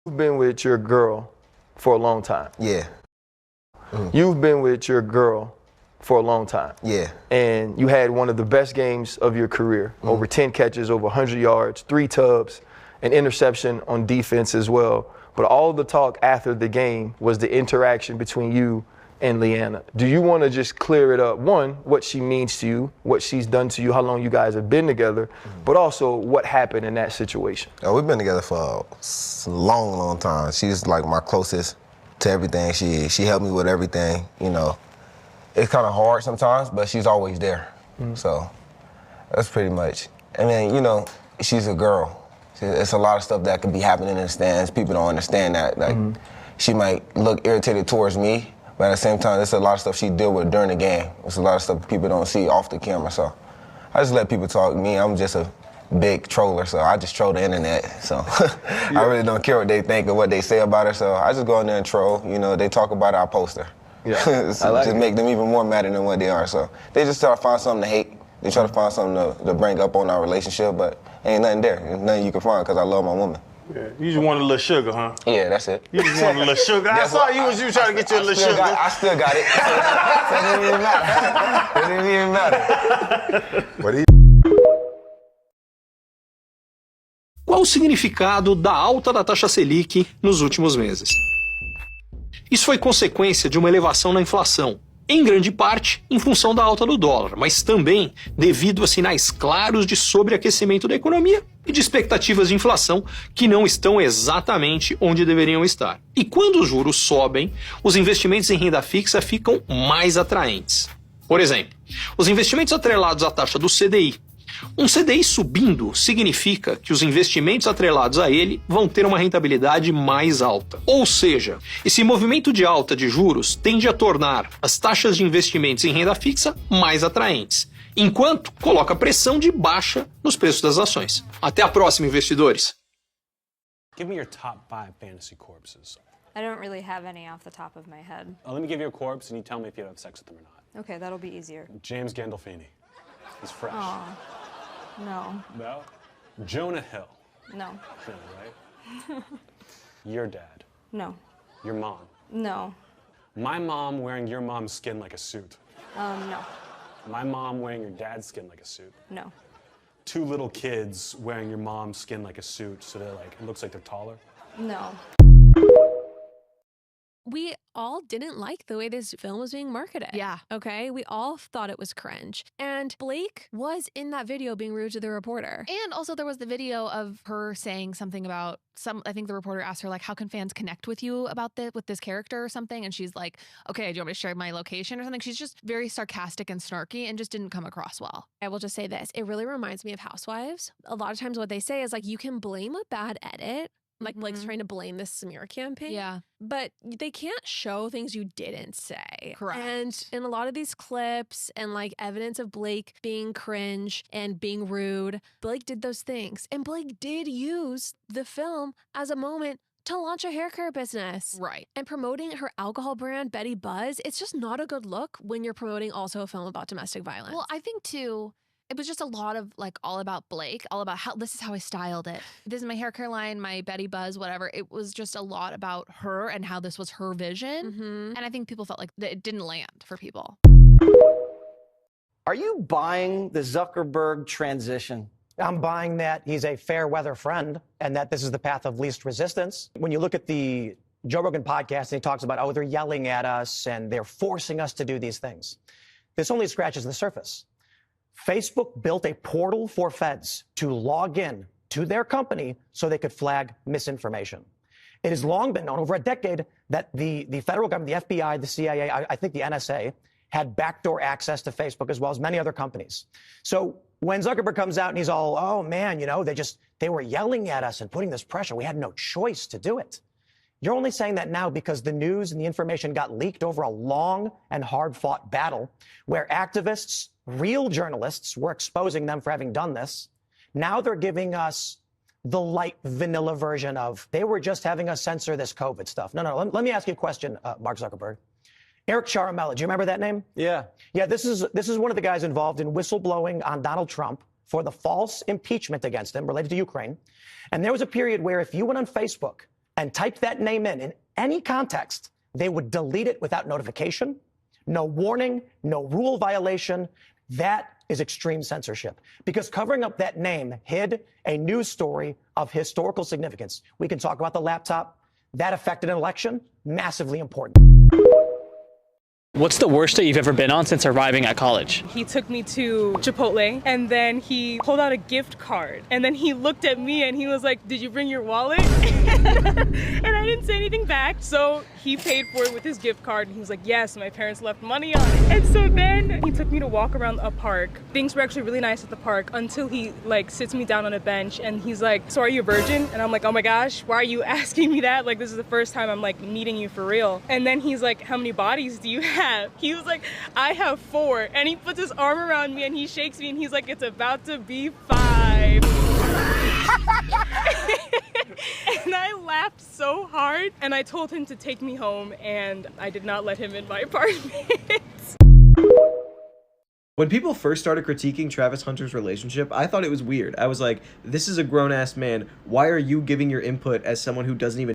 You've been with your girl for a long time. Yeah. You've been with your girl for a long time. Yeah. And you had one of the best games of your career. Over 10 catches, over 100 yards, 3 tubs, an interception on defense as well. But all the talk after the game was the interaction between you and Leanna. Do you want to just clear it up? One, what she means to you, what she's done to you, how long you guys have been together, but also what happened in that situation. Oh, we've been together for a long, long time. She's like my closest to everything. She helped me with everything, you know. It's kind of hard sometimes, but she's always there. So that's pretty much. And then, you know, she's a girl. It's a lot of stuff that could be happening in the stands. People don't understand that. Like, she might look irritated towards me, but at the same time, there's a lot of stuff she deal with during the game. There's a lot of stuff people don't see off the camera. So I just let people talk. Me, I'm just a big troller, so I just troll the internet. So I really don't care what they think or what they say about her. So I just go in there and troll. You know, they talk about it, I post her. Yeah, I like just it. make them even more madder than what they are. So they just try to find something to hate. They try to find something to bring up on our relationship, but ain't nothing there. There's nothing you can find because I love my woman. Yeah, you just want a little sugar, huh? Yeah, that's it. You just want a little sugar. I saw you was trying to get you a little sugar. I still got it. So it didn't even matter. It didn't even matter. What do you Qual o significado da alta da taxa Selic nos últimos meses? Isso foi consequência de uma elevação na inflação, em grande parte em função da alta do dólar, mas também devido a sinais claros de sobreaquecimento da economia e de expectativas de inflação que não estão exatamente onde deveriam estar. E quando os juros sobem, os investimentos em renda fixa ficam mais atraentes. Por exemplo, os investimentos atrelados à taxa do CDI. Um CDI subindo significa que os investimentos atrelados a ele vão ter uma rentabilidade mais alta. Ou seja, esse movimento de alta de juros tende a tornar as taxas de investimentos em renda fixa mais atraentes, enquanto coloca pressão de baixa nos preços das ações. Até a próxima, investidores! Give me your top 5 fantasy corpses. I don't really have any off the top of my head. Let me give you a corpse and you tell me if you'd have sex with them or not. Okay, that'll be easier. James Gandolfini. He's fresh. Aw, no, No? Jonah Hill. no, Yeah, right? Your dad. no, Your mom. no, My mom wearing your mom's skin like a suit. no, My mom wearing your dad's skin like a suit. no, 2 little kids wearing your mom's skin like a suit so they're like, it looks like they're taller. no. We all didn't like the way this film was being marketed. Yeah. Okay? We all thought it was cringe. And Blake was in that video being rude to the reporter. And also there was the video of her saying something about I think the reporter asked her, like, how can fans connect with you about with this character or something? And she's like, okay, do you want me to share my location or something? She's just very sarcastic and snarky and just didn't come across well. I will just say this. It really reminds me of Housewives. A lot of times what they say is like, you can blame a bad edit. Like Blake's trying to blame this smear campaign. Yeah. But they can't show things you didn't say. Correct. And in a lot of these clips and like evidence of Blake being cringe and being rude, Blake did those things. And Blake did use the film as a moment to launch a hair care business. Right. And promoting her alcohol brand, Betty Buzz, it's just not a good look when you're promoting also a film about domestic violence. Well, I think too, it was just a lot of like all about Blake, all about how this is how I styled it. This is my hair care line, my Betty Buzz, whatever. It was just a lot about her and how this was her vision. And I think people felt like that it didn't land for people. Are you buying the Zuckerberg transition? I'm buying that he's a fair weather friend and that this is the path of least resistance. When you look at the Joe Rogan podcast, and he talks about, oh, they're yelling at us and they're forcing us to do these things. This only scratches the surface. Facebook built a portal for feds to log in to their company so they could flag misinformation. It has long been known, over a decade, that the federal government, the FBI, the CIA, I think the NSA, had backdoor access to Facebook as well as many other companies. So when Zuckerberg comes out and he's all, oh man, you know, they were yelling at us and putting this pressure. We had no choice to do it. You're only saying that now because the news and the information got leaked over a long and hard-fought battle where activists, real journalists, were exposing them for having done this. Now they're giving us the light vanilla version of, they were just having us censor this COVID stuff. No. Let me ask you a question, Mark Zuckerberg. Eric Ciaramella, do you remember that name? Yeah. Yeah, this is one of the guys involved in whistleblowing on Donald Trump for the false impeachment against him related to Ukraine. And there was a period where if you went on Facebook and typed that name in any context, they would delete it without notification, no warning, no rule violation. That is extreme censorship, because covering up that name hid a news story of historical significance. We can talk about the laptop. That affected an election, massively important. What's the worst date you've ever been on since arriving at college? He took me to Chipotle, and then he pulled out a gift card, and then he looked at me and he was like, "Did you bring your wallet?" And I didn't say anything back, so he paid for it with his gift card, and he was like, "Yes, my parents left money on it." And so then he took me to walk around a park. Things were actually really nice at the park until he like sits me down on a bench and he's like, "So are you a virgin?" And I'm like, "Oh my gosh, why are you asking me that? Like, this is the first time I'm like meeting you for real." And then he's like, "How many bodies do you have?" He was like, "I have 4. And he puts his arm around me and he shakes me and he's like, "It's about to be 5. And I laughed so hard, and I told him to take me home, and I did not let him in my apartment. When people first started critiquing Travis Hunter's relationship, I thought it was weird. I was like, this is a grown-ass man. Why are you giving your input as someone who doesn't even